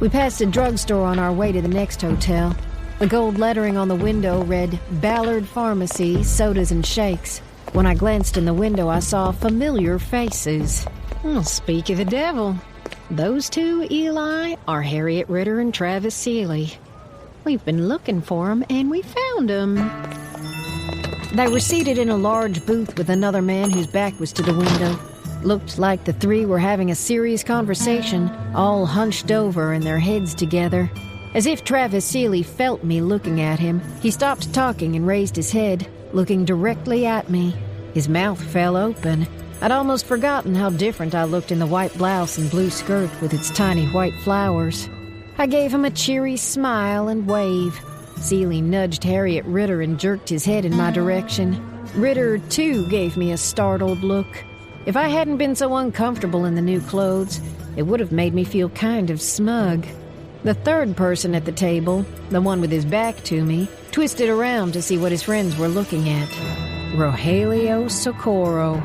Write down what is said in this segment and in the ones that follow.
We passed a drugstore on our way to the next hotel. The gold lettering on the window read, Ballard Pharmacy, Sodas and Shakes. When I glanced in the window, I saw familiar faces. Well, speak of the devil. Those two, Eli, are Harriet Ritter and Travis Seeley. We've been looking for them, and we found them. They were seated in a large booth with another man whose back was to the window. Looked like the three were having a serious conversation, all hunched over and their heads together. As if Travis Seeley felt me looking at him, he stopped talking and raised his head, looking directly at me. His mouth fell open. I'd almost forgotten how different I looked in the white blouse and blue skirt with its tiny white flowers. I gave him a cheery smile and wave. Seeley nudged Harriet Ritter and jerked his head in my direction. Ritter, too, gave me a startled look. If I hadn't been so uncomfortable in the new clothes, it would have made me feel kind of smug. The third person at the table, the one with his back to me, twisted around to see what his friends were looking at. Rogelio Socorro.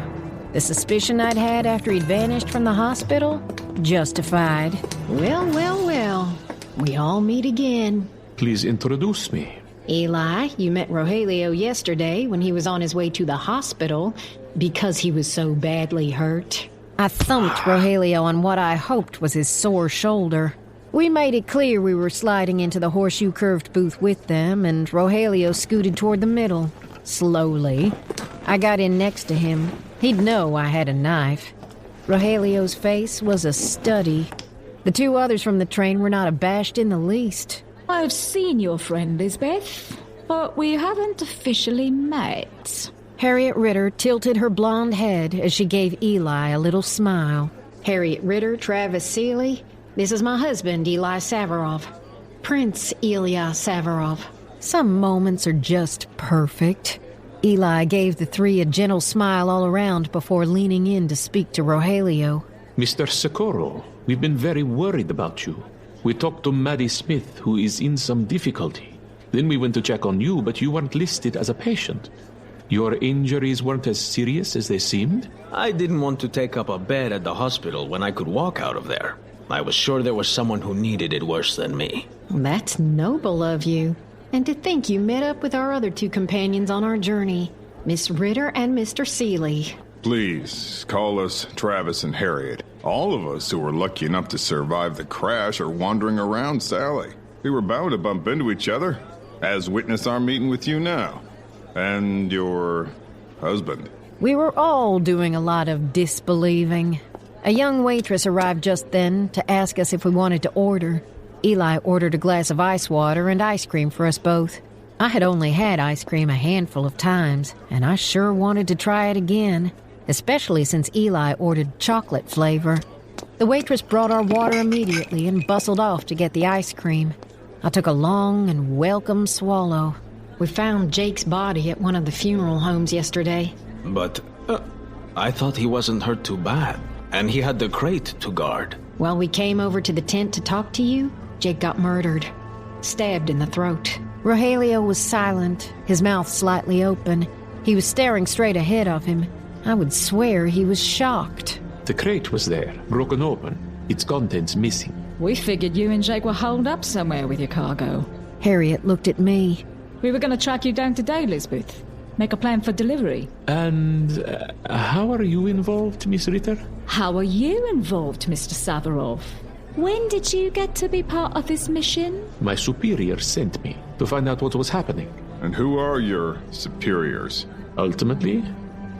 The suspicion I'd had after he'd vanished from the hospital? Justified. Well, well, well. We all meet again. Please introduce me. Eli, you met Rogelio yesterday when he was on his way to the hospital because he was so badly hurt. I thumped Rogelio on what I hoped was his sore shoulder. We made it clear we were sliding into the horseshoe-curved booth with them, and Rogelio scooted toward the middle, slowly. I got in next to him. He'd know I had a knife. Rogelio's face was a study. The two others from the train were not abashed in the least. I've seen your friend, Lizbeth, but we haven't officially met. Harriet Ritter tilted her blonde head as she gave Eli a little smile. Harriet Ritter, Travis Seeley. This is my husband, Eli Savarov. Prince Ilya Savarov. Some moments are just perfect. Eli gave the three a gentle smile all around before leaning in to speak to Rogelio. Mr. Socorro, we've been very worried about you. We talked to Maddie Smith, who is in some difficulty. Then we went to check on you, but you weren't listed as a patient. Your injuries weren't as serious as they seemed? I didn't want to take up a bed at the hospital when I could walk out of there. I was sure there was someone who needed it worse than me. That's noble of you. And to think you met up with our other two companions on our journey, Miss Ritter and Mr. Seeley. Please, call us Travis and Harriet. All of us who were lucky enough to survive the crash are wandering around Sally. We were bound to bump into each other, as witness our meeting with you now. And your husband. We were all doing a lot of disbelieving. A young waitress arrived just then to ask us if we wanted to order. Eli ordered a glass of ice water and ice cream for us both. I had only had ice cream a handful of times, and I sure wanted to try it again, especially since Eli ordered chocolate flavor. The waitress brought our water immediately and bustled off to get the ice cream. I took a long and welcome swallow. We found Jake's body at one of the funeral homes yesterday. But, I thought he wasn't hurt too bad, and he had the crate to guard. While we came over to the tent to talk to you, Jake got murdered, stabbed in the throat. Rogelio was silent, his mouth slightly open. He was staring straight ahead of him. I would swear he was shocked. The crate was there, broken open, its contents missing. We figured you and Jake were holed up somewhere with your cargo. Harriet looked at me. We were going to track you down today, Lizbeth. Make a plan for delivery. And how are you involved, Miss Ritter? How are you involved, Mr. Savarov? When did you get to be part of this mission? My superior sent me to find out what was happening. And who are your superiors? Ultimately,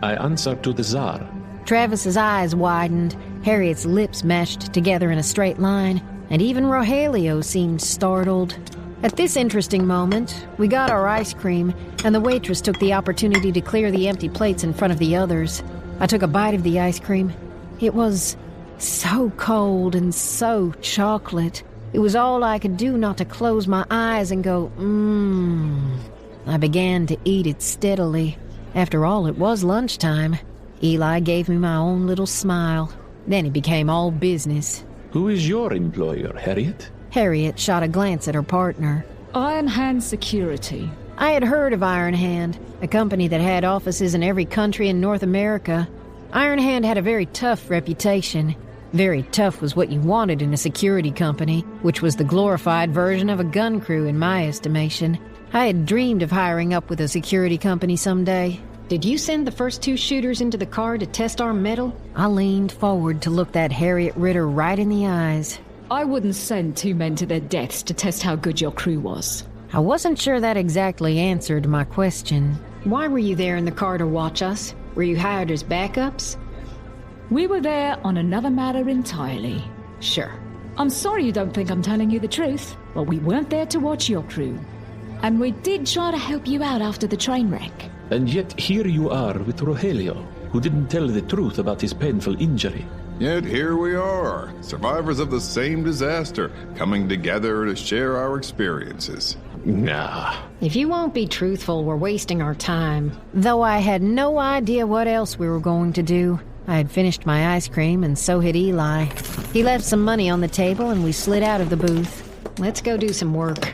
I answer to the Tsar. Travis's eyes widened, Harriet's lips meshed together in a straight line, and even Rogelio seemed startled. At this interesting moment, we got our ice cream, and the waitress took the opportunity to clear the empty plates in front of the others. I took a bite of the ice cream. It was so cold and so chocolate. It was all I could do not to close my eyes and go, I began to eat it steadily. After all, it was lunchtime. Eli gave me my own little smile. Then it became all business. Who is your employer, Harriet? Harriet shot a glance at her partner. Iron Hand Security. I had heard of Iron Hand, a company that had offices in every country in North America. Iron Hand had a very tough reputation. Very tough was what you wanted in a security company, which was the glorified version of a gun crew in my estimation. I had dreamed of hiring up with a security company someday. Did you send the first 2 shooters into the car to test our metal? I leaned forward to look that Harriet Ritter right in the eyes. I wouldn't send 2 men to their deaths to test how good your crew was. I wasn't sure that exactly answered my question. Why were you there in the car to watch us? Were you hired as backups? We were there on another matter entirely. Sure. I'm sorry you don't think I'm telling you the truth, but we weren't there to watch your crew. And we did try to help you out after the train wreck. And yet here you are with Rogelio, who didn't tell the truth about his painful injury. Yet here we are, survivors of the same disaster, coming together to share our experiences. Nah. If you won't be truthful, we're wasting our time. Though I had no idea what else we were going to do. I had finished my ice cream, and so had Eli. He left some money on the table, and we slid out of the booth. Let's go do some work.